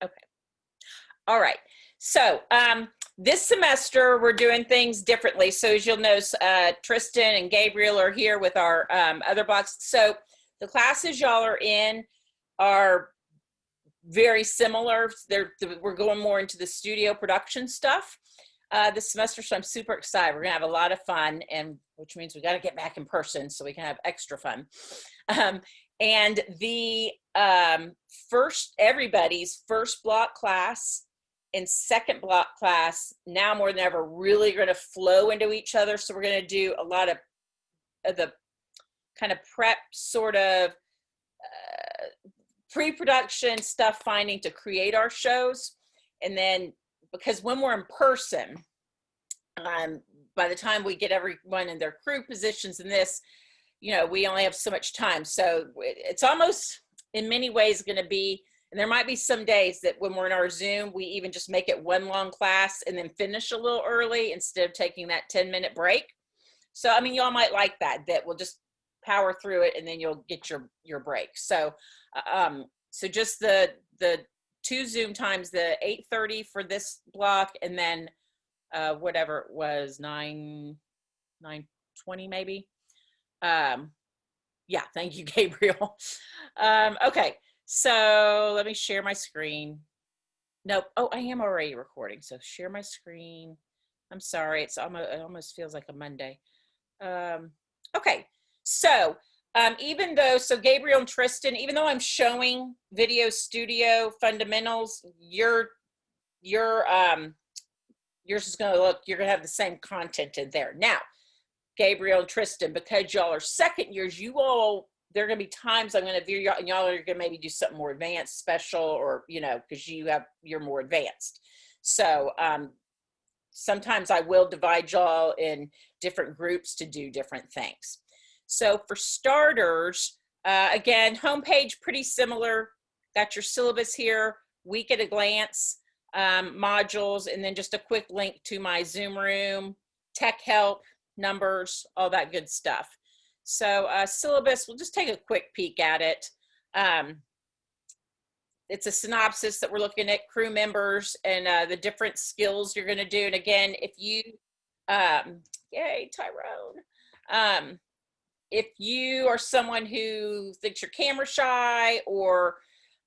Okay. All right. So this semester we're doing things differently. So as you'll notice, Tristan and Gabriel are here with our other blocks. So the classes y'all are in are very similar. We're going more into the studio production stuff this semester, so I'm super excited. We're gonna have a lot of fun, and which means we got to get back in person so we can have extra fun. And the everybody's first block class and second block class now more than ever really going to flow into each other. So we're going to do a lot of the kind of prep sort of pre-production stuff finding to create our shows. And then because when we're in person, by the time we get everyone in their crew positions in this, you know, we only have so much time. So it's almost in many ways going to be, and there might be some days that when we're in our Zoom, we even just make it one long class and then finish a little early instead of taking that 10-minute break. So, I mean, y'all might like that we'll just power through it and then you'll get your break. So, so just the 2 Zoom times, the 8:30 for this block, and then whatever it was, 9:20 maybe. Yeah, thank you, Gabriel. Okay, so let me share my screen. Nope. Oh, I am already recording. So share my screen. I'm sorry. It almost feels like a Monday. Okay, so even though, so Gabriel and Tristan, even though I'm showing Video Studio fundamentals, yours is going to look, you're going to have the same content in there. Now, Gabriel and Tristan, because y'all are second years, there are going to be times I'm going to view y'all, and y'all are going to maybe do something more advanced, special, or, you know, because you're more advanced. So sometimes I will divide y'all in different groups to do different things. So for starters, again, homepage pretty similar. Got your syllabus here, week at a glance, modules, and then just a quick link to my Zoom room, tech help, numbers, all that good stuff. So syllabus, we'll just take a quick peek at it. It's a synopsis that we're looking at crew members and the different skills you're going to do. And again, if you, yay, Tyrone. If you are someone who thinks you're camera shy, or,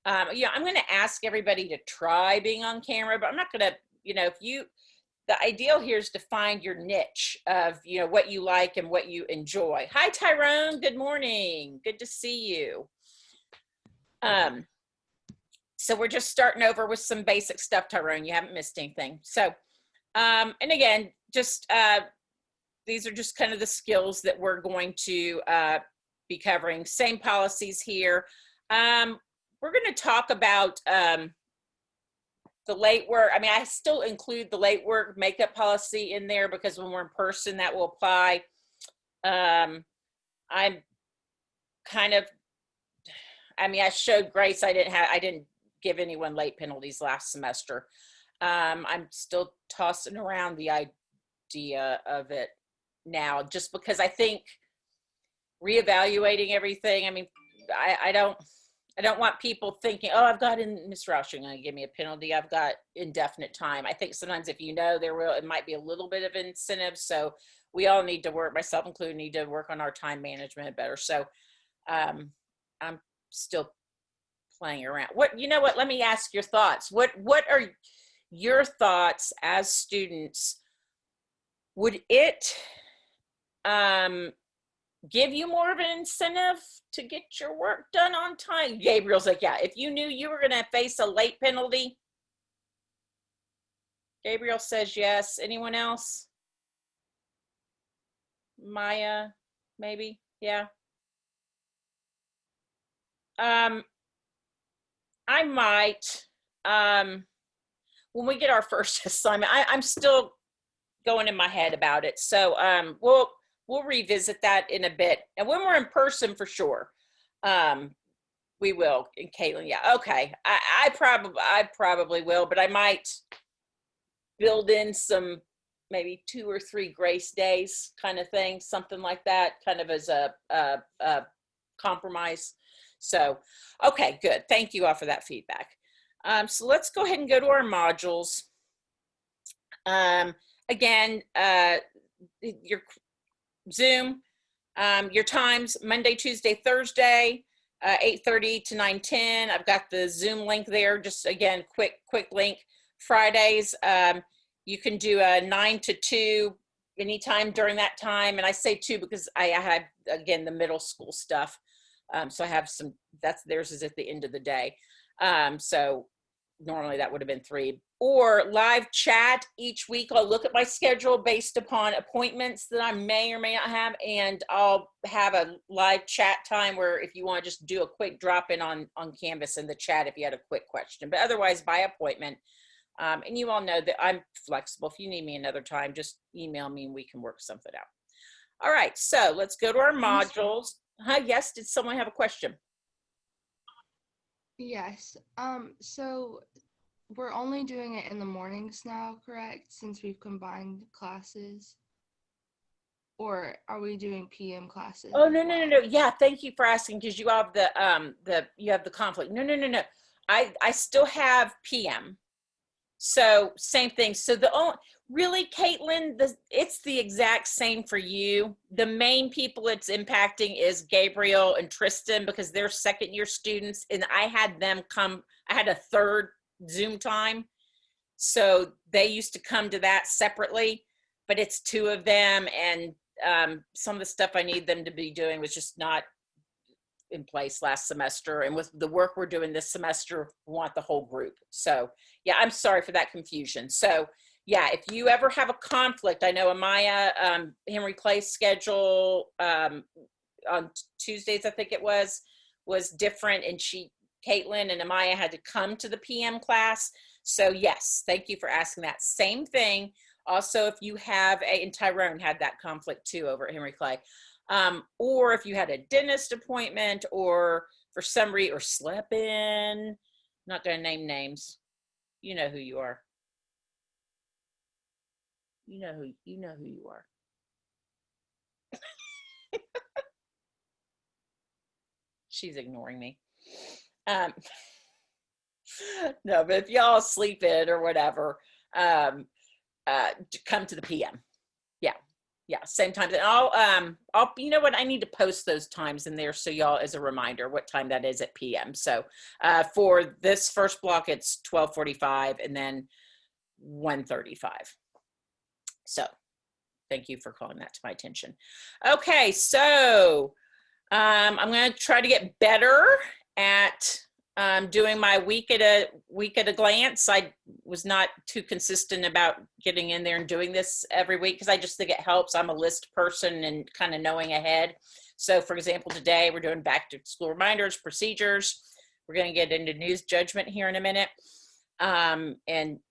yeah, I'm going to ask everybody to try being on camera, but I'm not going to, you know, the ideal here is to find your niche of, you know, what you like and what you enjoy. Hi, Tyrone. Good morning. Good to see you. So we're just starting over with some basic stuff, Tyrone. You haven't missed anything. So, and again, just these are just kind of the skills that we're going to be covering. Same policies here. We're going to talk about the late work. I mean, I still include the late work makeup policy in there because when we're in person, that will apply. I'm kind of, I mean, I showed Grace. I didn't give anyone late penalties last semester. I'm still tossing around the idea of it now, just because I think reevaluating everything. I mean, I don't want people thinking, oh, I've got in Miss Roush, you're going to give me a penalty. I've got indefinite time. I think sometimes if you know it might be a little bit of incentive. So we all need to work, myself included, need to work on our time management better. So I'm still playing around. You know what? Let me ask your thoughts. What are your thoughts as students? Would it give you more of an incentive to get your work done on time? Gabriel's like, yeah, if you knew you were going to face a late penalty. Gabriel says yes. Anyone else? Maya, maybe? Yeah. I might, when we get our first assignment, I'm still going in my head about it. So we'll revisit that in a bit. And when we're in person, for sure, we will. And Caitlin, yeah, okay. I probably will, but I might build in some maybe 2 or 3 grace days kind of thing, something like that, kind of as a compromise. So, okay, good. Thank you all for that feedback. So let's go ahead and go to our modules. Again, your Zoom, your times, Monday, Tuesday, Thursday, 8:30 to 9:10. I've got the Zoom link there. Just again, quick link. Fridays, you can do a 9 to 2 anytime during that time. And I say 2 because I had, again, the middle school stuff. So I have some, theirs is at the end of the day. So normally that would have been 3. Or live chat each week. I'll look at my schedule based upon appointments that I may or may not have, and I'll have a live chat time where if you want to just do a quick drop in on Canvas in the chat if you had a quick question, but otherwise by appointment. And you all know that I'm flexible. If you need me another time, just email me and we can work something out. All right, so let's go to our modules. Yes, did someone have a question? Yes. So we're only doing it in the mornings now, correct? Since we've combined classes, or are we doing PM classes? Oh, no. Yeah, thank you for asking, because you have the conflict. No. I still have PM. So same thing. So really, Caitlin, it's the exact same for you. The main people it's impacting is Gabriel and Tristan, because they're second-year students, and I had a third Zoom time. So they used to come to that separately, but it's 2 of them, and some of the stuff I need them to be doing was just not in place last semester, and with the work we're doing this semester, we want the whole group. So yeah, I'm sorry for that confusion. So yeah, if you ever have a conflict, I know Amaya, Henry Clay's schedule on Tuesdays, I think it was different, and Caitlin and Amaya had to come to the PM class. So yes, thank you for asking that. Same thing. Also, if you have and Tyrone had that conflict too over at Henry Clay. Or if you had a dentist appointment, or for some reason, or slept in, not gonna name names. You know who you are. You know who you are. She's ignoring me. No, but if y'all sleep in or whatever, come to the PM. Yeah, same time. And I'll you know what, I need to post those times in there so y'all, as a reminder, what time that is at PM. So for this first block, it's 12:45 and then 1:35. So thank you for calling that to my attention. Okay, so I'm going to try to get better at doing my week at a glance. I was not too consistent about getting in there and doing this every week, because I just think it helps. I'm a list person and kind of knowing ahead. So for example, today we're doing back to school reminders, procedures. We're going to get into news judgment here in a minute, and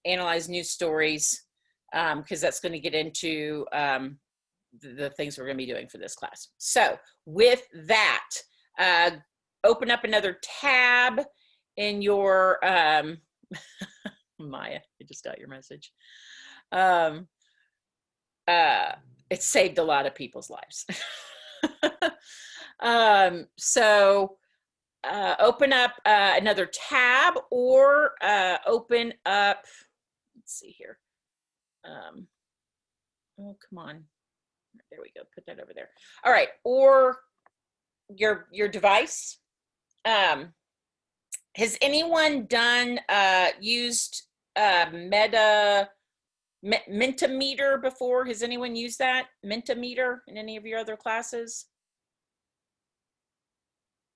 analyze news stories, because that's going to get into the things we're going to be doing for this class. So with that, open up another tab in your Maya, I just got your message. It saved a lot of people's lives. So open up another tab, or open up, let's see here. Oh, come on. There we go. Put that over there. All right. Or your device. Has anyone used Mentimeter before? Has anyone used that Mentimeter in any of your other classes?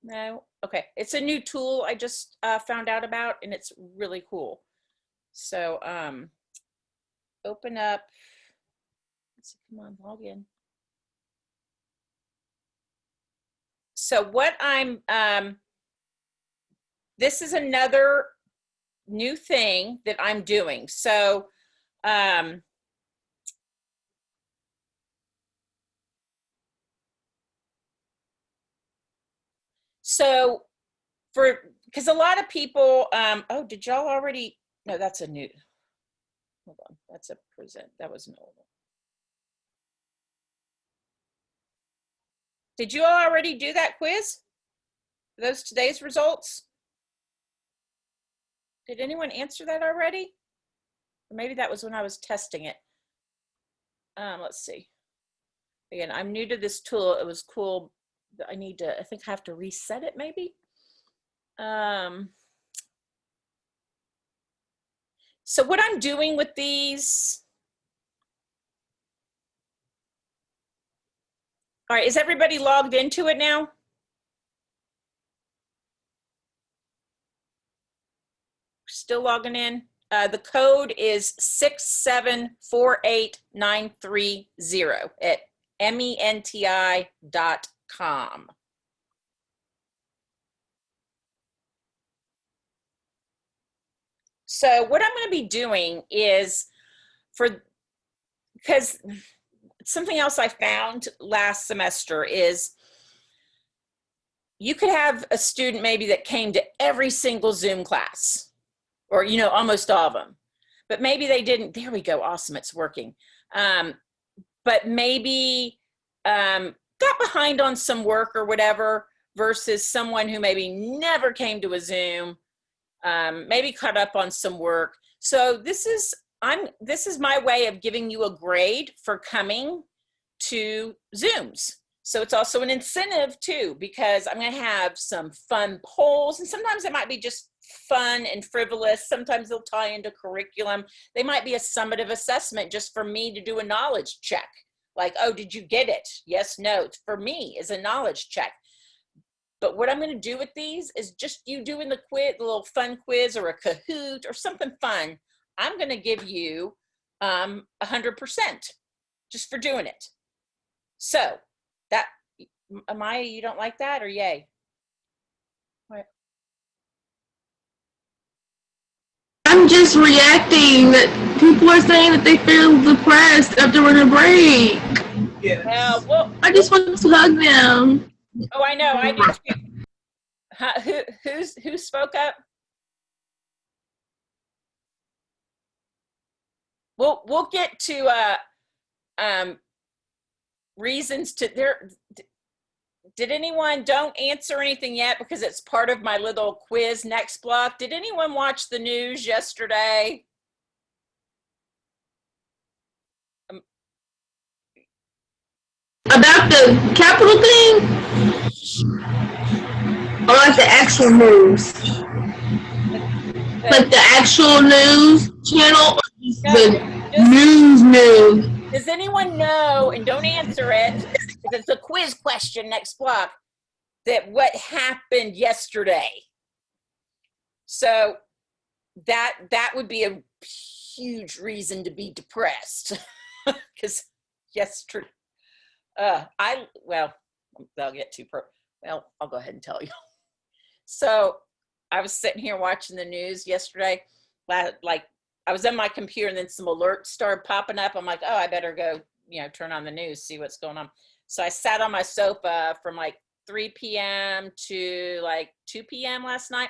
No? Okay. It's a new tool I just found out about, and it's really cool. So open up. Let's see, come on, log in. So what this is another new thing that I'm doing. So because a lot of people, oh, did y'all already, no, that's a new, hold on, that's a present, that was an old one. Did you all already do that quiz? Those today's results? Did anyone answer that already? Or maybe that was when I was testing it. Let's see. Again, I'm new to this tool. It was cool. I think I have to reset it maybe. So what I'm doing with these, all right, is everybody logged into it now? Still logging in? The code is 6748930 at menti.com. So what I'm going to be doing is because something else I found last semester is you could have a student maybe that came to every single Zoom class, or, you know, almost all of them, but maybe they didn't. There we go. Awesome. It's working. But maybe got behind on some work or whatever versus someone who maybe never came to a Zoom, maybe caught up on some work. So this is my way of giving you a grade for coming to Zooms. So it's also an incentive too, because I'm going to have some fun polls, and sometimes it might be just fun and frivolous. Sometimes they'll tie into curriculum. They might be a summative assessment just for me to do a knowledge check. Like, oh, did you get it? Yes, no. It's for me is a knowledge check. But what I'm going to do with these is just you doing the quiz, the little fun quiz or a Kahoot or something fun. I'm going to give you 100% just for doing it. So that, Amaya, you don't like that, or yay? What? I'm just reacting that people are saying that they feel depressed after winter break. Well, I just want to hug them. oh, I know, I do too. Who spoke up? We'll get to reasons to there. Did anyone, don't answer anything yet because it's part of my little quiz next block. Did anyone watch the news yesterday? About the Capitol thing? Or like the actual news? Like the actual news channel? Or just the news? Does anyone know, and don't answer it, because it's a quiz question next block, that what happened yesterday? So that would be a huge reason to be depressed, because yesterday, I'll get too well, I'll go ahead and tell you. So I was sitting here watching the news yesterday, like I was on my computer and then some alerts started popping up. I'm like, oh, I better go, turn on the news, see what's going on. So I sat on my sofa from like 3 p.m. to like 2 p.m. last night.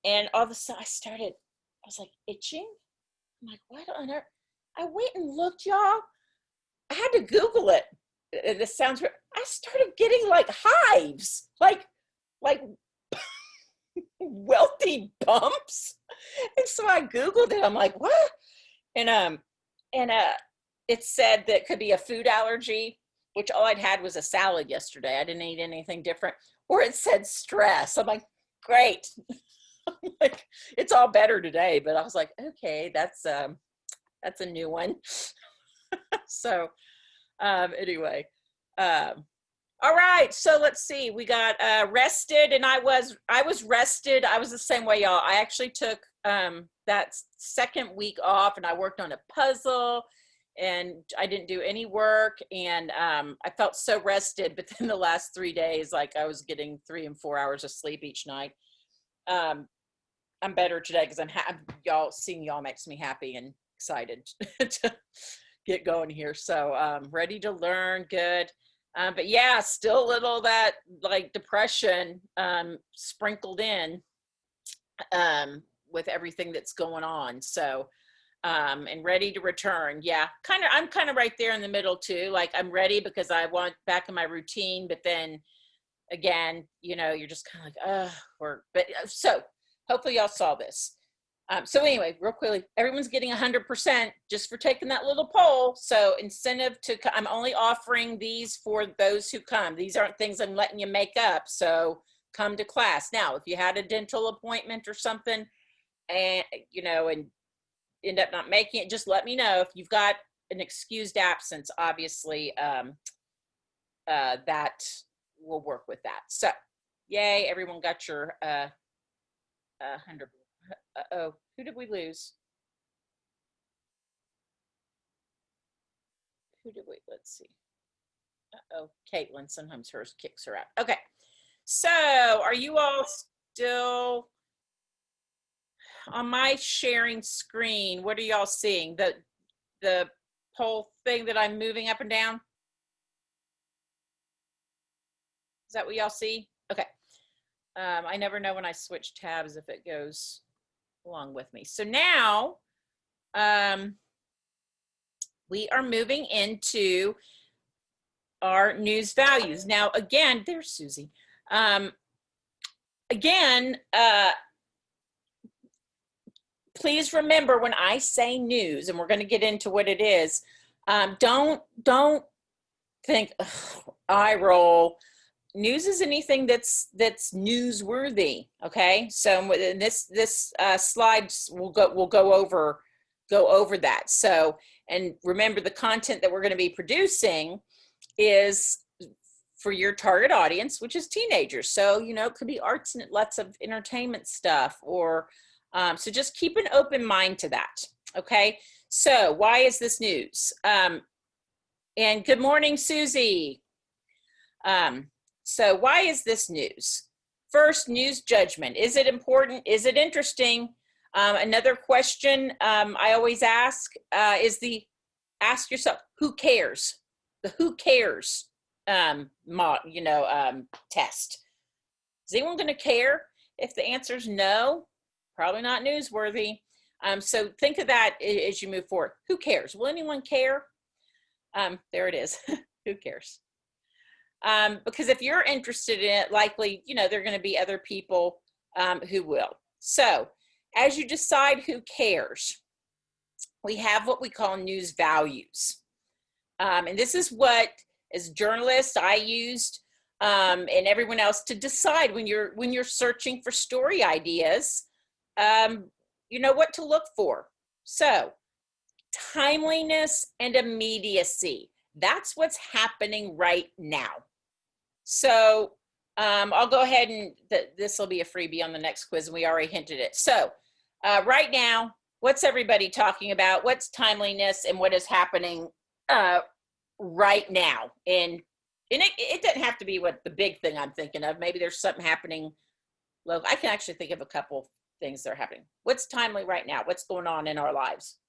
And all of a sudden I was like itching. I'm like, what on earth? I went and looked, y'all. I had to Google it. This sounds weird. I started getting like hives, like wealthy bumps. And so I Googled it. I'm like, what? And it said that it could be a food allergy, which all I'd had was a salad yesterday. I didn't eat anything different. Or it said stress. I'm like, great. Like, it's all better today. But I was like, okay, that's a new one. So anyway, all right, so let's see. We got rested, and I was rested. I was the same way, y'all. I actually took that second week off, and I worked on a puzzle, and I didn't do any work, and I felt so rested. But then the last 3 days, like I was getting 3 and 4 hours of sleep each night. I'm better today because seeing y'all makes me happy and excited to get going here. So ready to learn, good. But yeah, still a little that like depression sprinkled in with everything that's going on. So and ready to return. Yeah, I'm kind of right there in the middle too. Like I'm ready because I want back in my routine, but then again, you're just kind of like, but so hopefully y'all saw this. So anyway, real quickly, everyone's getting 100% just for taking that little poll. So incentive to, I'm only offering these for those who come. These aren't things I'm letting you make up. So come to class. Now, if you had a dental appointment or something and, and end up not making it, just let me know. If you've got an excused absence, obviously, that will work with that. So yay, everyone got your 100. Uh-oh, who did we lose? Let's see. Uh-oh, Caitlin, sometimes hers kicks her out. Okay, so are you all still on my sharing screen? What are y'all seeing? The poll thing that I'm moving up and down? Is that what y'all see? Okay. I never know when I switch tabs if it goes along with me. So now we are moving into our news values. Now, again, there's Susie. Again, please remember when I say news, and we're going to get into what it is, don't think, eye roll. News is anything that's newsworthy. Okay, so in this slides we'll go over that. So, and remember, the content that we're going to be producing is for your target audience, which is teenagers. So it could be arts and lots of entertainment stuff, or so just keep an open mind to that. Okay, so why is this news? And good morning, Susie. So why is this news? First, news judgment. Is it important? Is it interesting? Another question I always ask is ask yourself, who cares? The who cares test. Is anyone going to care? If the answer is no, probably not newsworthy. So think of that as you move forward. Who cares? Will anyone care? There it is. Who cares? Because if you're interested in it, likely, there are going to be other people who will. So as you decide who cares, we have what we call news values. And this is what, as journalists, I used and everyone else to decide when you're searching for story ideas, what to look for. So timeliness and immediacy. That's what's happening right now. So I'll go ahead and this will be a freebie on the next quiz. And we already hinted it. So right now, what's everybody talking about? What's timeliness and what is happening right now? And it doesn't have to be what the big thing I'm thinking of. Maybe there's something happening. Look, I can actually think of a couple things that are happening. What's timely right now? What's going on in our lives?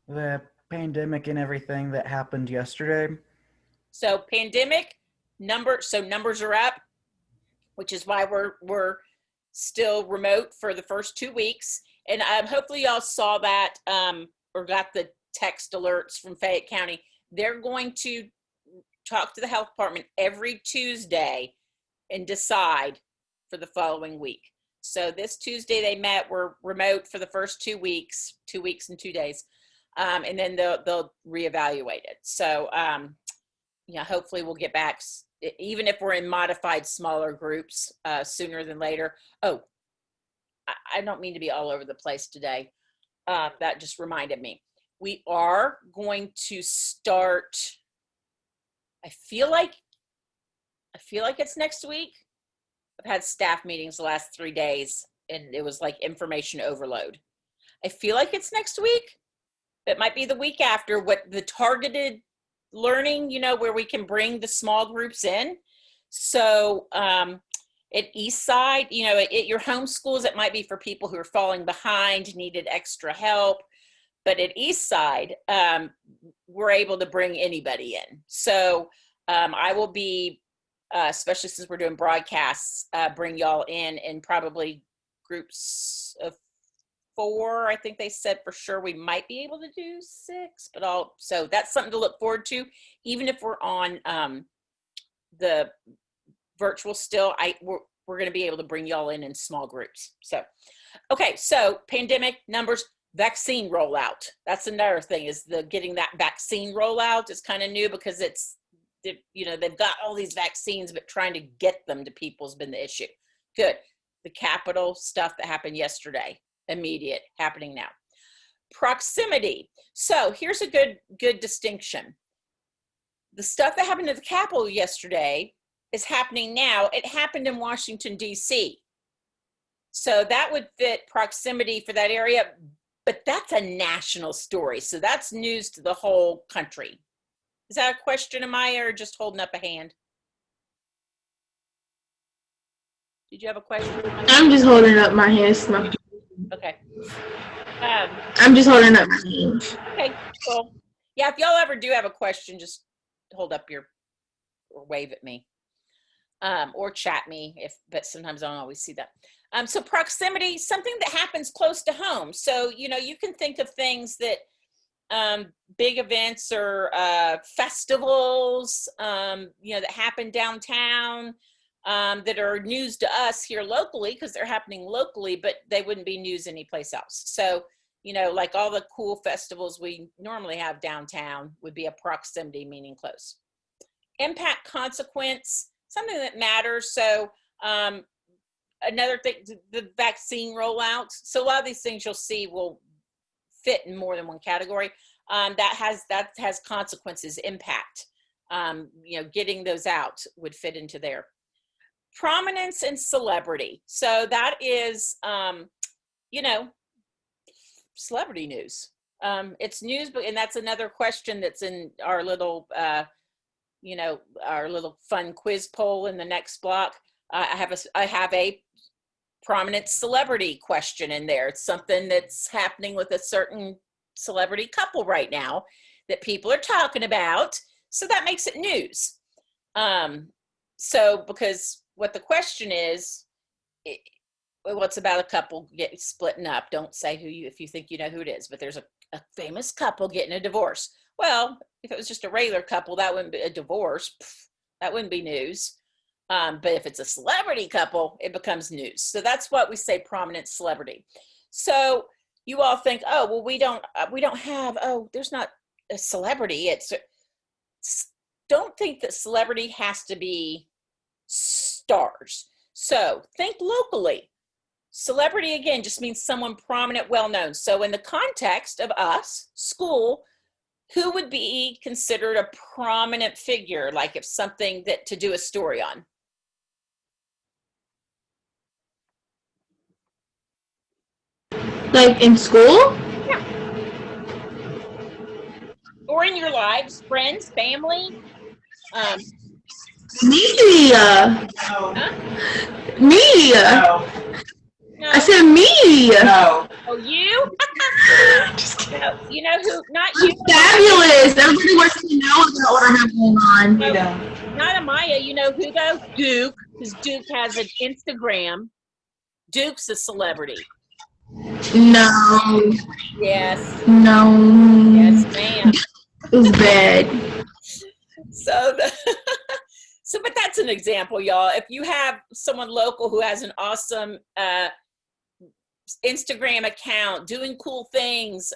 The pandemic and everything that happened yesterday. So pandemic numbers are up, which is why we're still remote for the first 2 weeks. And hopefully y'all saw that or got the text alerts from Fayette County. They're going to talk to the health department every Tuesday and decide for the following week. So this Tuesday they met, we're remote for the first 2 weeks, 2 weeks and 2 days. And then they'll reevaluate it. So, hopefully we'll get back, even if we're in modified smaller groups sooner than later. Oh, I don't mean to be all over the place today. That just reminded me. We are going to start, I feel like it's next week. I've had staff meetings the last 3 days and it was like information overload. I feel like it's next week. It might be the week after, what the targeted learning, where we can bring the small groups in. So at Eastside, at your home schools, it might be for people who are falling behind, needed extra help. But at Eastside, we're able to bring anybody in. So I will be, especially since we're doing broadcasts, bring y'all in probably groups of 4. I think they said for sure we might be able to do 6, but so that's something to look forward to. Even if we're on the virtual still, we're going to be able to bring y'all in small groups. So, okay, so pandemic numbers, vaccine rollout. That's another thing, is getting that vaccine rollout is kind of new, because they've got all these vaccines, but trying to get them to people has been the issue. Good. The Capitol stuff that happened yesterday, immediate, happening now. Proximity. So here's a good distinction. The stuff that happened at the Capitol yesterday is happening now. It happened in Washington, D.C. So that would fit proximity for that area, but that's a national story. So that's news to the whole country. Is that a question, Amaya, or just holding up a hand? Did you have a question? I'm just holding up my hands. Okay. I'm just holding up my hands. Okay, cool. Yeah, if y'all ever do have a question, just hold up or wave at me. Or chat me, but sometimes I don't always see that. So proximity, something that happens close to home. So, you can think of things that, big events or festivals, that happen downtown, that are news to us here locally because they're happening locally, but they wouldn't be news anyplace else. So, like all the cool festivals we normally have downtown would be a proximity, meaning close. Impact, consequence, something that matters. So another thing, the vaccine rollout. So a lot of these things you'll see will fit in more than one category. That has consequences, impact. Getting those out would fit into there. Prominence and celebrity. So that is, celebrity news. It's news, and that's another question that's in our little, our little fun quiz poll in the next block. I have a prominent celebrity question in there. It's something that's happening with a certain celebrity couple right now that people are talking about. So that makes it news. So because what the question is, what's about a couple splitting up? Don't say if you think you know who it is, but there's a famous couple getting a divorce. Well, if it was just a regular couple, that wouldn't be a divorce. That wouldn't be news. But if it's a celebrity couple, it becomes news. So that's what we say, prominent celebrity. So you all think, oh, well, we don't have, there's not a celebrity. Don't think that celebrity has to be stars. So think locally. Celebrity, again, just means someone prominent, well-known. So in the context of us, school, who would be considered a prominent figure, like if something that to do a story on? Like in school? Yeah. Or in your lives, friends, family. Media. Huh? Media. No. No. I said media. No. Oh, you? No, you know who? Not I'm you. fabulous. Everybody wants to know about what I have going on. You don't. Not Amaya. You know who though? Duke, because Duke has an Instagram. Duke's a celebrity. No. Yes. No. Yes, ma'am. It was bad. So, but that's an example, y'all. If you have someone local who has an awesome Instagram account, doing cool things,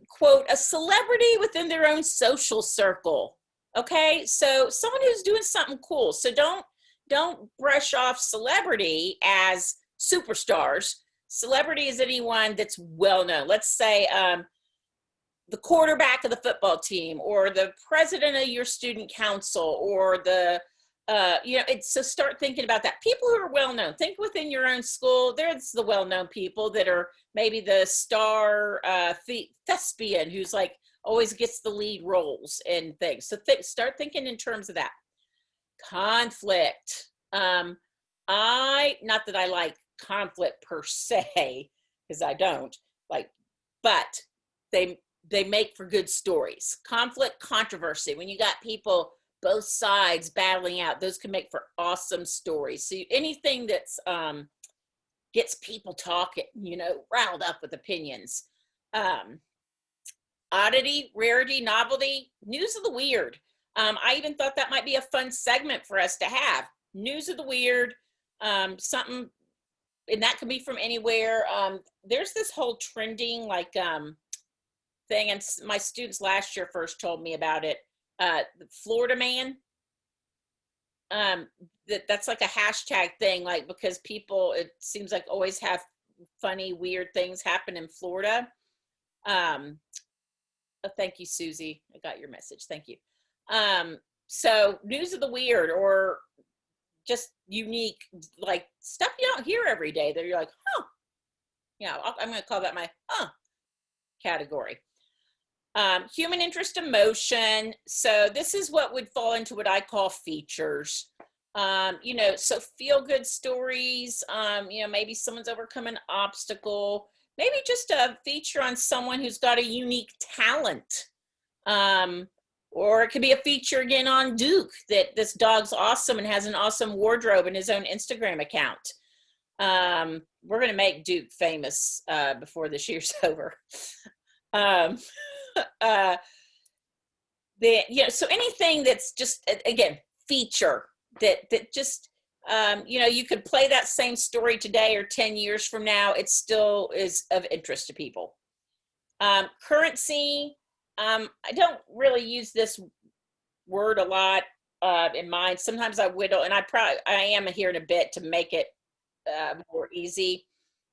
quote, a celebrity within their own social circle. Okay, so someone who's doing something cool. So don't brush off celebrity as superstars. Celebrity is anyone that's well known. Let's say the quarterback of the football team, or the president of your student council, or the so start thinking about that. People who are well known. Think within your own school. There's the well known people that are maybe the star thespian who's like always gets the lead roles and things. So start thinking in terms of that. Conflict. Not that I like conflict per se, because I don't like, but they make for good stories. Conflict, controversy. When you got people both sides battling out, those can make for awesome stories. So anything that's gets people talking, riled up with opinions. Oddity, rarity, novelty, news of the weird. I even thought that might be a fun segment for us to have. News of the weird, something, and that could be from anywhere. There's this whole trending thing, and my students last year first told me about it. The Florida man. That's like a hashtag thing, like, because people, it seems like, always have funny, weird things happen in Florida. Thank you, Susie. I got your message. Thank you. So news of the weird, or just unique, like stuff you don't hear every day that you're like, huh. I'm going to call that my category. Human interest, emotion. So this is what would fall into what I call features. So feel good stories, maybe someone's overcome an obstacle, maybe just a feature on someone who's got a unique talent. Or it could be a feature again on Duke, that this dog's awesome and has an awesome wardrobe and his own Instagram account. We're going to make Duke famous before this year's over. So anything that's just, again, feature that just, you could play that same story today or 10 years from now, it still is of interest to people. Currency, I don't really use this word a lot in mine. Sometimes I whittle, and I am here in a bit to make it more easy.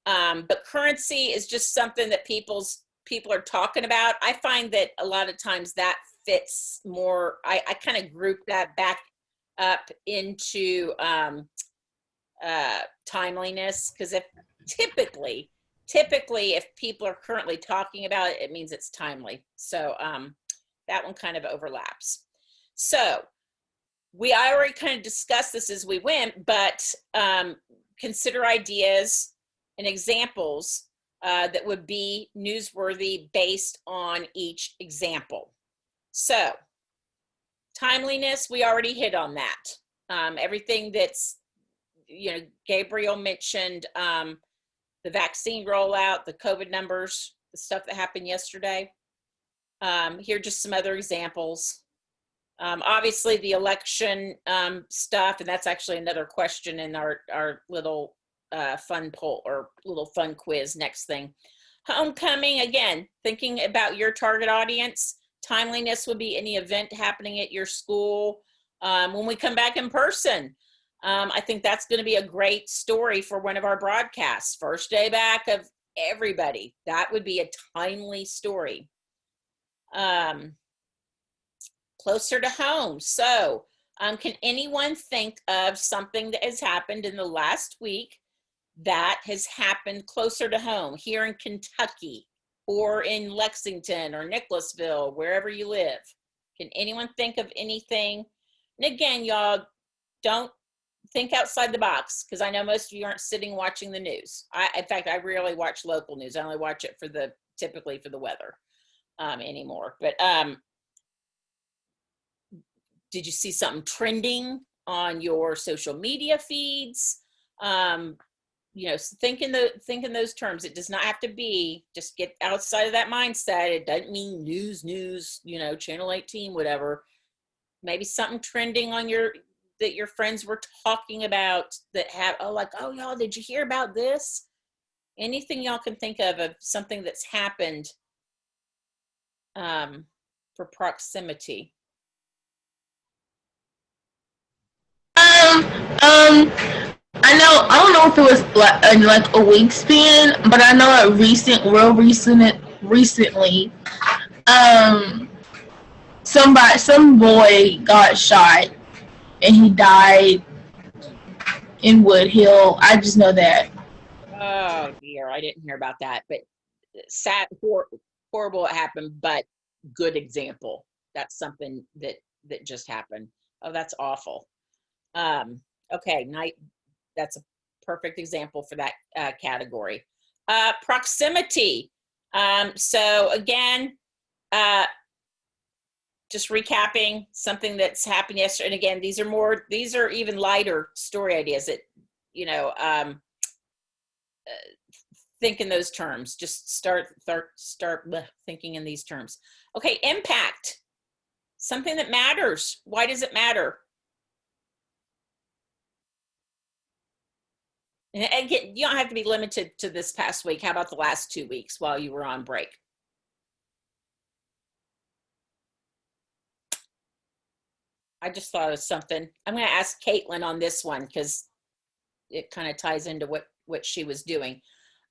But currency is just something that people are talking about. I find that a lot of times that fits more. I kind of group that back up into timeliness, because if typically if people are currently talking about it, it means it's timely. So that one kind of overlaps. So I already kind of discussed this as we went, but consider ideas and examples that would be newsworthy based on each example. So timeliness, we already hit on that. Everything that's, Gabriel mentioned the vaccine rollout, the COVID numbers, the stuff that happened yesterday. Here are just some other examples. Obviously the election stuff, and that's actually another question in our little fun poll or little fun quiz next thing. Homecoming, again, thinking about your target audience. Timeliness would be any event happening at your school. When we come back in person, I think that's going to be a great story for one of our broadcasts. First day back of everybody. That would be a timely story. Closer to home. So can anyone think of something that has happened in the last week that has happened closer to home, here in Kentucky or in Lexington or Nicholasville, wherever you live? Can anyone think of anything? And again, y'all, don't think outside the box, because I know most of you aren't sitting watching the news. In fact, I rarely watch local news. I only watch it typically for the weather anymore. But did you see something trending on your social media feeds? Think in those terms. It does not have to be, just get outside of that mindset. It doesn't mean news, Channel 18, whatever. Maybe something trending on that your friends were talking about that have, y'all, did you hear about this? Anything y'all can think of something that's happened for proximity. I don't know if it was like a week span, but I know recently, some boy got shot and he died in Wood Hill. I just know that. Oh dear, I didn't hear about that, but sad, horrible it happened, but good example. That's something that just happened. Oh, that's awful. Okay, that's a perfect example for that category. Proximity. So again, just recapping something that's happened yesterday. And again, these are even lighter story ideas that, think in those terms. Just start thinking in these terms. Okay, impact. Something that matters. Why does it matter? And again, you don't have to be limited to this past week. How about the last 2 weeks while you were on break? I just thought of something. I'm going to ask Caitlin on this one because it kind of ties into what she was doing.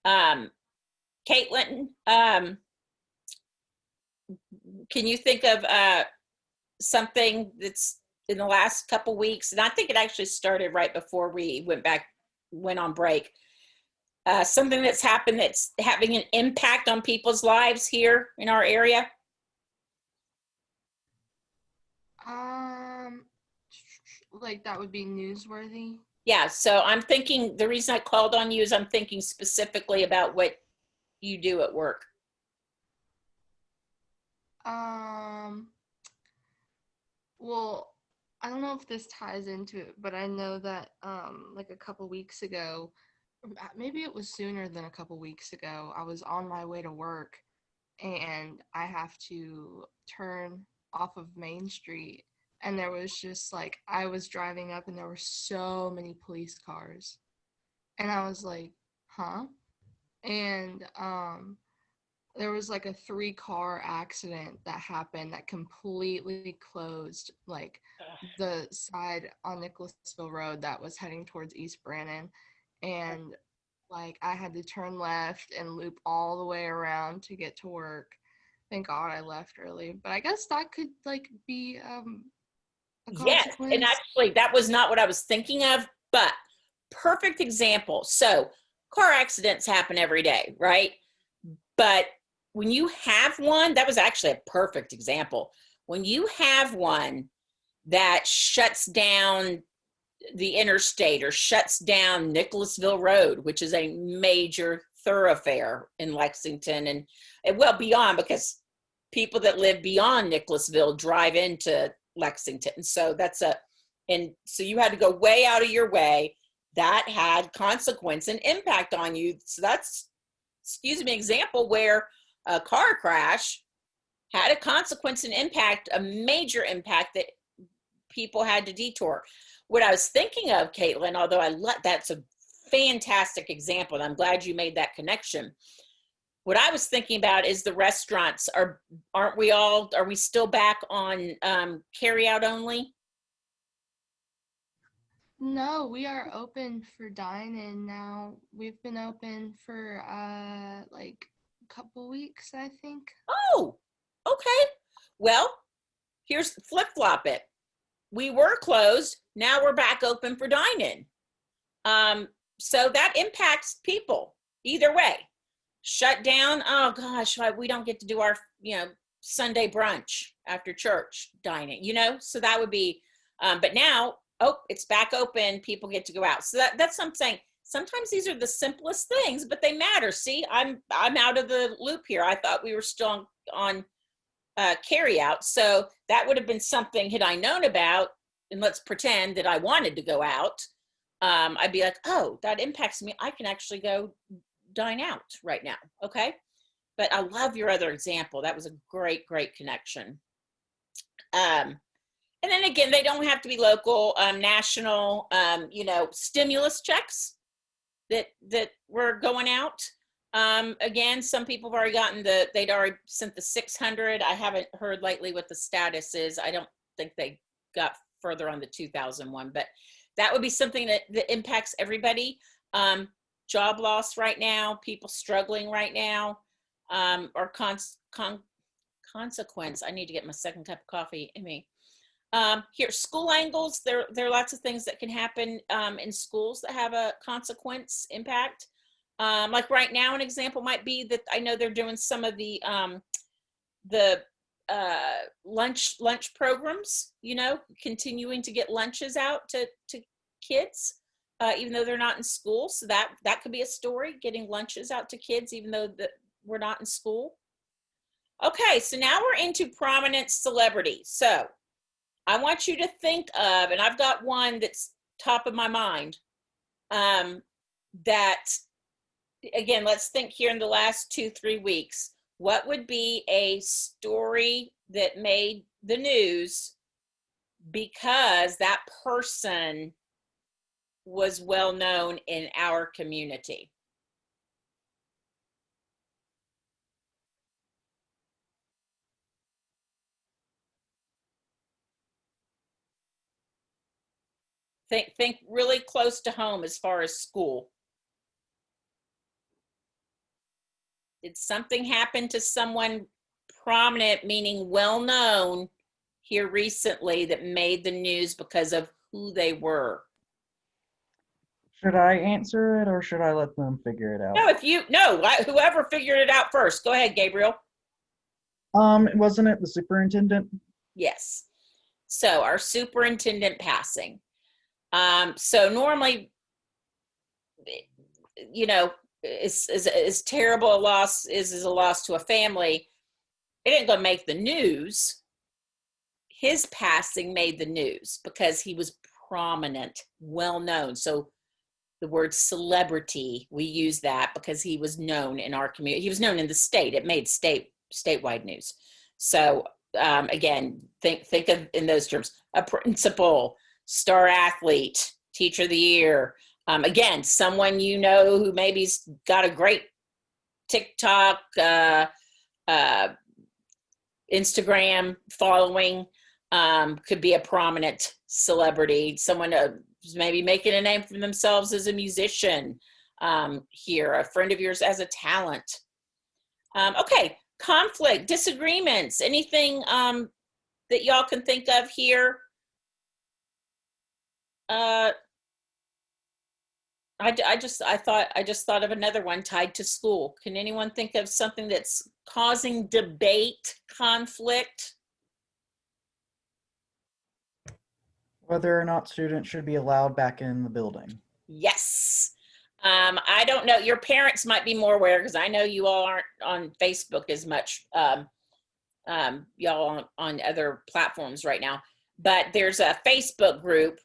Caitlin, can you think of something that's in the last couple weeks? And I think it actually started right before we went on break. Something that's happened that's having an impact on people's lives here in our area? Like that would be newsworthy. Yeah, so I'm thinking, the reason I called on you is I'm thinking specifically about what you do at work. Well, I don't know if this ties into it, but I know that like a couple weeks ago, maybe it was sooner than a couple weeks ago, I was on my way to work and I have to turn off of Main Street, and there was just like, I was driving up and there were so many police cars, and I was like, huh? And there was like a 3-car accident that happened that completely closed like the side on Nicholasville Road that was heading towards East Brannon, and like I had to turn left and loop all the way around to get to work. Thank God I left early, but I guess that could like be a Yes, consequence. and actually that was not what I was thinking of, but perfect example. So car accidents happen every day, right? But when you have one, that was actually a perfect example. When you have one that shuts down the interstate or shuts down Nicholasville Road, which is a major thoroughfare in Lexington and well beyond, because people that live beyond Nicholasville drive into Lexington. So and so you had to go way out of your way. That had consequence and impact on you. So that's, excuse me, example where a car crash had a consequence and impact, a major impact that people had to detour. What I was thinking of, Caitlin, although that's a fantastic example, and I'm glad you made that connection. What I was thinking about is the restaurants. Are we still back on carry out only? No, we are open for dine-in now. We've been open for like a couple weeks, I think. Oh, okay. Well, here's flip-flop it. We were closed. Now we're back open for dine-in. So that impacts people either way. Shut down. Oh gosh, we don't get to do our, Sunday brunch after church dining, so that would be, but now, it's back open. People get to go out. So that's what I'm saying. Sometimes these are the simplest things, but they matter. See, I'm out of the loop here. I thought we were still on carry out. So that would have been something, had I known about, and let's pretend that I wanted to go out, I'd be like, oh, that impacts me. I can actually go dine out right now. Okay. But I love your other example. That was a great, great connection. And then again, they don't have to be local, national, stimulus checks that were going out. Again, some people have already gotten they'd already sent the 600. I haven't heard lately what the status is. I don't think they got further on the 2001, but that would be something that impacts everybody. Job loss right now, people struggling right now, or consequence. I need to get my second cup of coffee in me. Here, school angles, there are lots of things that can happen in schools that have a consequence impact. Like right now, an example might be that I know they're doing some of the lunch programs, continuing to get lunches out to kids, even though they're not in school. So that could be a story, getting lunches out to kids, even though we're not in school. Okay, so now we're into prominent celebrities. So I want you to think of, and I've got one that's top of my mind, that again, let's think here in the last 2-3 weeks, what would be a story that made the news because that person was well known in our community? Think really close to home as far as school. Did something happen to someone prominent, meaning well known, here recently that made the news because of who they were? Should I answer it or should I let them figure it No, out? whoever figured it out first. Go ahead, Gabriel. Wasn't it the superintendent? Yes. So our superintendent passing. So normally, you know, is terrible a loss is a loss to a family. It didn't go make the news. His passing made the news because he was prominent, well known. So the word celebrity, we use that because he was known in our community. He was known in the state. It made statewide news. So again, think of in those terms: a principal, star athlete, teacher of the year. Again, someone you know who maybe's got a great TikTok, Instagram following, could be a prominent celebrity. Someone who's maybe making a name for themselves as a musician here, a friend of yours as a talent. Okay, conflict, disagreements, anything that y'all can think of here? I just thought of another one tied to school. Can anyone think of something that's causing debate, conflict? Whether or not students should be allowed back in the building. Yes. I don't know. Your parents might be more aware because I know you all aren't on Facebook as much. Y'all on other platforms right now. But there's a Facebook group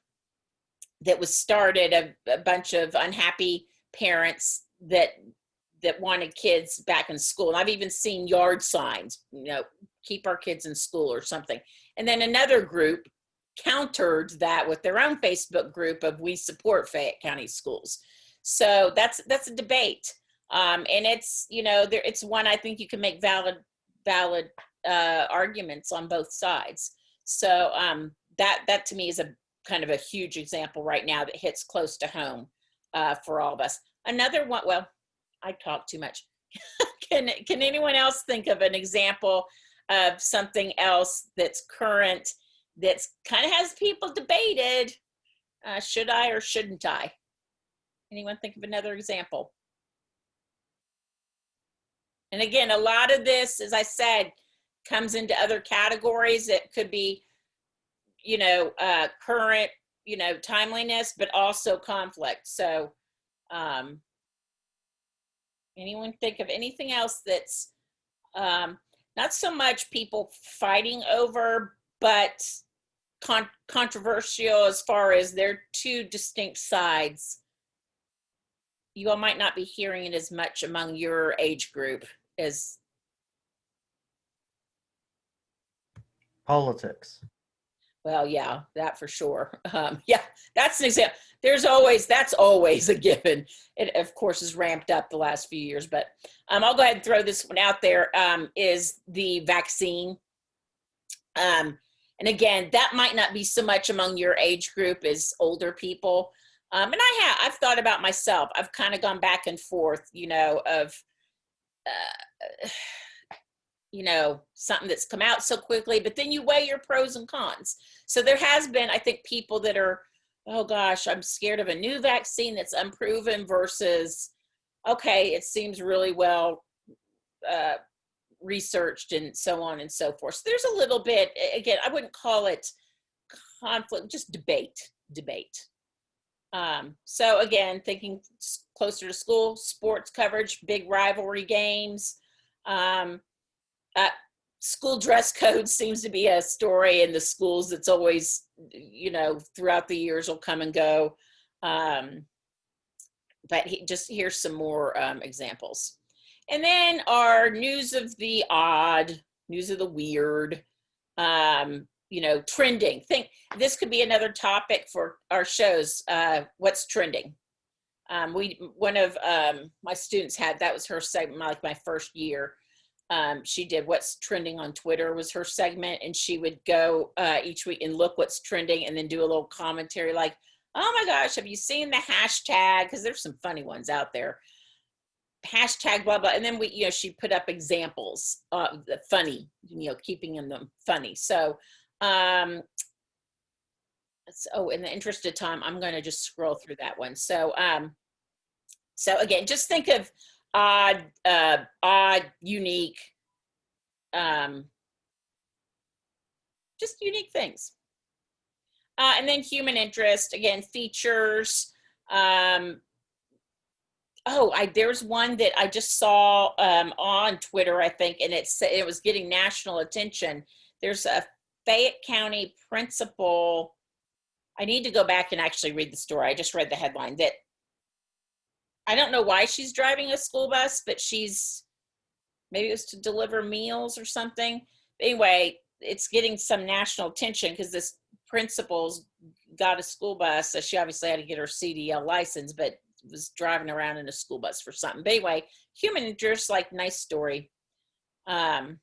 that was started, a bunch of unhappy parents that wanted kids back in school. And I've even seen yard signs, keep our kids in school or something. And then another group countered that with their own Facebook group of we support Fayette County schools. So that's a debate. And it's, it's one I think you can make valid arguments on both sides. So that to me is a kind of a huge example right now that hits close to home for all of us. Another one, well, I talk too much. Can anyone else think of an example of something else that's current that's kind of has people debated? Should I or shouldn't I? Anyone think of another example? And again, a lot of this, as I said, comes into other categories. It could be current, timeliness, but also conflict. So anyone think of anything else that's not so much people fighting over, but controversial as far as they're two distinct sides? You all might not be hearing it as much among your age group as Politics. well, yeah, that for sure. Yeah, that's an example. That's always a given. It, of course, is ramped up the last few years, but I'll go ahead and throw this one out there, is the vaccine. And again, that might not be so much among your age group as older people. And I've thought about myself. I've kind of gone back and forth, something that's come out so quickly, but then you weigh your pros and cons. So there has been, I think, people that are, oh gosh, I'm scared of a new vaccine that's unproven versus, okay, it seems really well researched and so on and so forth. So there's a little bit, again, I wouldn't call it conflict, just debate. So again, thinking closer to school, sports coverage, big rivalry games, school dress code seems to be a story in the schools that's always, throughout the years will come and go. but here's some more examples. And then our news of the odd, news of the weird, you know, trending. Think this could be another topic for our shows. What's trending? One of my students had, that was her segment, like my first year. She did what's trending on Twitter was her segment, and she would go each week and look what's trending and then do a little commentary like, oh my gosh, have you seen the hashtag? Because there's some funny ones out there. Hashtag blah blah, and then you know, she put up examples of the funny, you know, keeping them funny. So in the interest of time, I'm going to just scroll through that one. So so again, just think of odd, unique, just unique things. And then human interest, again, features. There's one that I just saw on Twitter, I think, and it was getting national attention. There's a Fayette County principal. I need to go back and actually read the story. I just read the headline that I don't know why she's driving a school bus, but maybe it was to deliver meals or something. Anyway, it's getting some national attention because this principal's got a school bus. So she obviously had to get her CDL license, but was driving around in a school bus for something. But anyway, human interest, like, nice story. And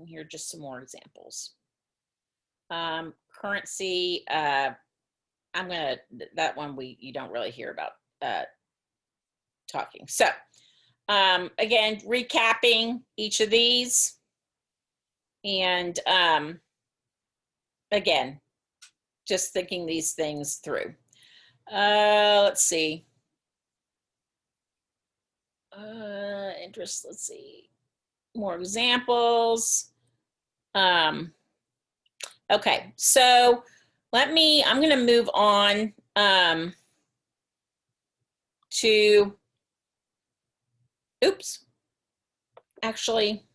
here are just some more examples. Currency, that one you don't really hear about talking. So again, recapping each of these, and again, just thinking these things through. Let's see. Interest, let's see. More examples. Okay, so I'm going to move on to, oops. Actually,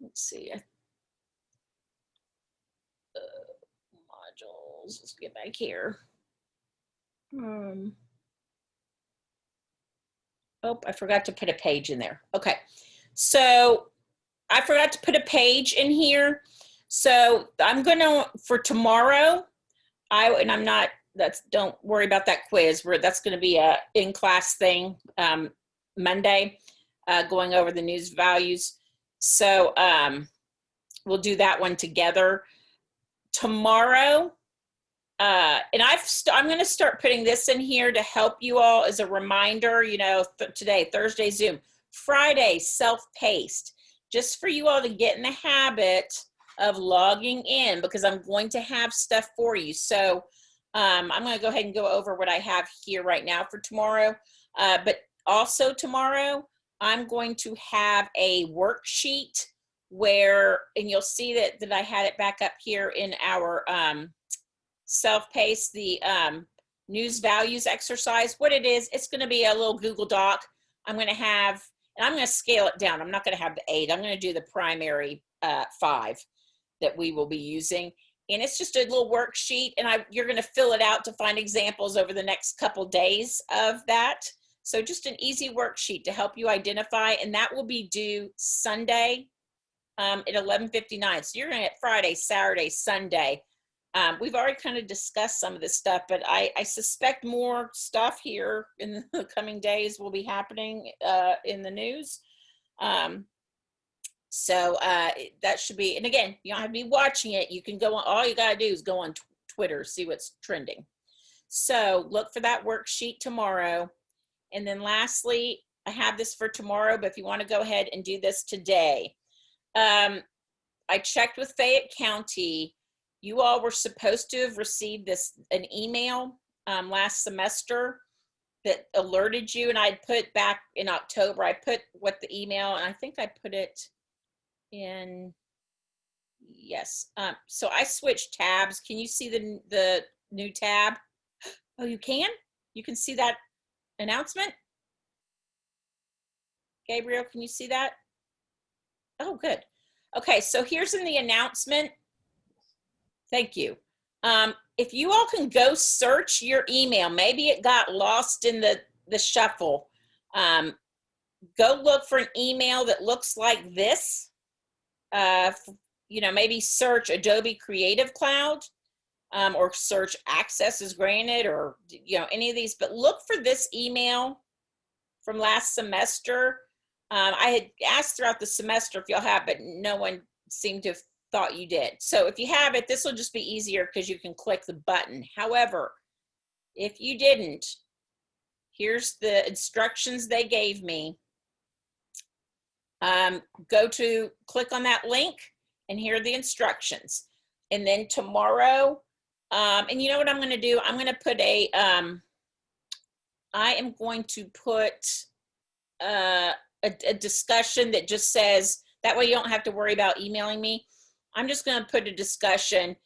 let's see. Modules, let's get back here. Oh, I forgot to put a page in there. Okay, so I forgot to put a page in here. So I'm gonna, for tomorrow, don't worry about that quiz. That's gonna be a in-class thing Monday, going over the news values. So we'll do that one together. Tomorrow, and I'm going to start putting this in here to help you all as a reminder, you know, today, Thursday, Zoom, Friday, self-paced, just for you all to get in the habit of logging in, because I'm going to have stuff for you. So I'm going to go ahead and go over what I have here right now for tomorrow. But also tomorrow, I'm going to have a worksheet where, and you'll see that I had it back up here in our self-paced, the news values exercise. What it is, it's going to be a little Google Doc. I'm going to have, and I'm going to scale it down. I'm not going to have the 8. I'm going to do the primary 5 that we will be using. And it's just a little worksheet, and you're going to fill it out to find examples over the next couple days of that. So just an easy worksheet to help you identify, and that will be due Sunday at 11:59. So you're going to get Friday, Saturday, Sunday. We've already kind of discussed some of this stuff, but I suspect more stuff here in the coming days will be happening in the news. So that should be, and again, you don't have to be watching it. You can go on, all you got to do is go on Twitter, see what's trending. So look for that worksheet tomorrow. And then lastly, I have this for tomorrow, but if you want to go ahead and do this today, I checked with Fayette County. You all were supposed to have received an email last semester that alerted you, and I'd put back in October, I put what the email, and I think I put it in, yes. So I switched tabs. Can you see the new tab? Oh, you can? You can see that announcement? Gabriel, can you see that? Oh, good. Okay, so here's in the announcement. Thank you. if you all can go search your email, maybe it got lost in the shuffle. Go look for an email that looks like this. Maybe search Adobe Creative Cloud, or search Access is Granted, or any of these. But look for this email from last semester. I had asked throughout the semester if y'all have, but no one seemed to have thought you did. So if you have it, this will just be easier because you can click the button. However, if you didn't, here's the instructions they gave me. Click on that link, and here are the instructions. And then tomorrow, and you know what I'm going to do? I'm going to put I am going to put a discussion that just says, that way you don't have to worry about emailing me. I'm just going to put a discussion.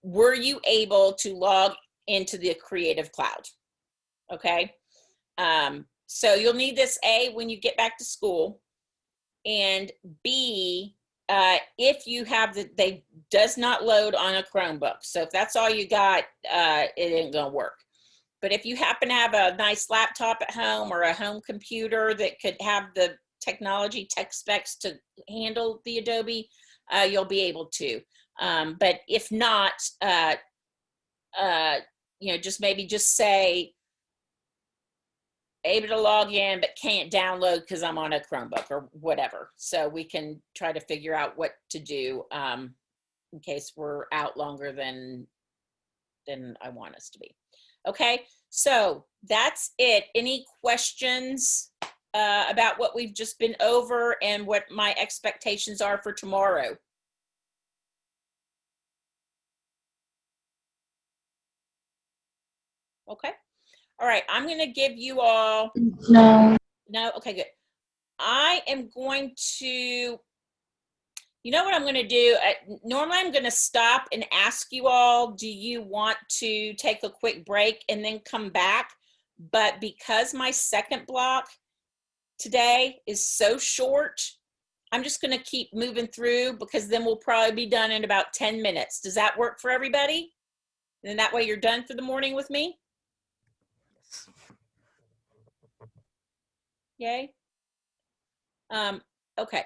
Were you able to log into the Creative Cloud? Okay. So you'll need this, A, when you get back to school, and B, if you have they does not load on a Chromebook. So if that's all you got, it ain't gonna work. But if you happen to have a nice laptop at home or a home computer that could have the technology tech specs to handle the Adobe, you'll be able to. But if not, just say able to log in but can't download because I'm on a Chromebook or whatever. So we can try to figure out what to do in case we're out longer than I want us to be. Okay, so that's it. Any questions about what we've just been over and what my expectations are for tomorrow? Okay. All right, I'm going to give you all. No. No? Okay, good. I am going to, you know what I'm going to do? Normally I'm going to stop and ask you all, do you want to take a quick break and then come back? But because my second block today is so short, I'm just going to keep moving through, because then we'll probably be done in about 10 minutes. Does that work for everybody? And then that way you're done for the morning with me? Yay. Okay.